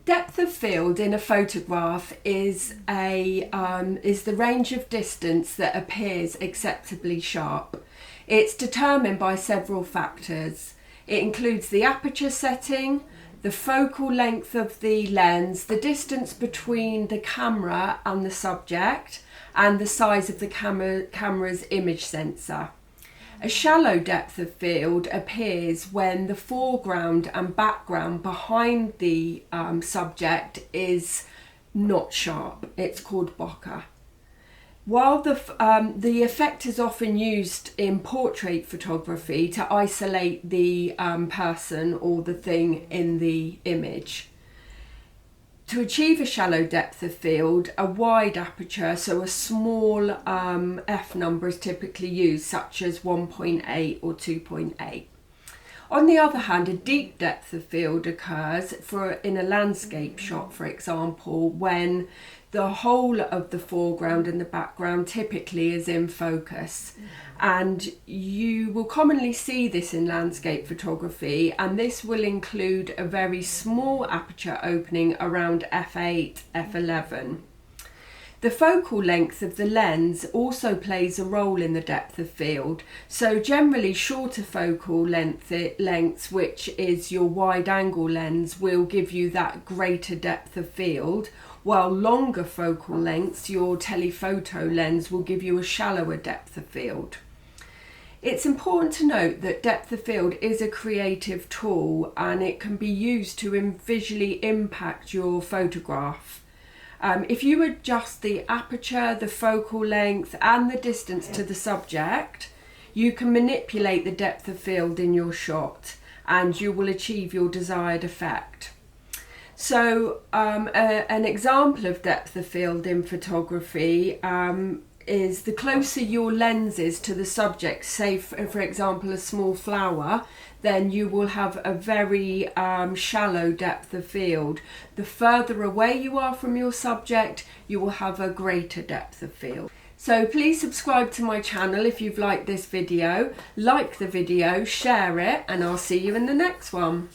Depth of field in a photograph is the range of distance that appears acceptably sharp. It's determined by several factors. It includes the aperture setting, the focal length of the lens, the distance between the camera and the subject, and the size of the camera's image sensor. A shallow depth of field appears when the foreground and background behind the subject is not sharp. It's called bokeh. While the effect is often used in portrait photography to isolate the person or the thing in the image. To achieve a shallow depth of field, a wide aperture, so a small f number is typically used, such as 1.8 or 2.8. On the other hand, a deep depth of field occurs in a landscape shot, for example, when the whole of the foreground and the background typically is in focus. And you will commonly see this in landscape photography, and this will include a very small aperture opening around f8, f11. The focal length of the lens also plays a role in the depth of field. So generally shorter focal lengths, which is your wide angle lens, will give you that greater depth of field, while longer focal lengths, your telephoto lens, will give you a shallower depth of field. It's important to note that depth of field is a creative tool and it can be used to visually impact your photograph. If you adjust the aperture, the focal length and the distance to the subject, you can manipulate the depth of field in your shot and you will achieve your desired effect. So an example of depth of field in photography is the closer your lens is to the subject, say for example a small flower, then you will have a very shallow depth of field. The further away you are from your subject, you will have a greater depth of field. So please subscribe to my channel if you've liked this video, like the video, share it, and I'll see you in the next one.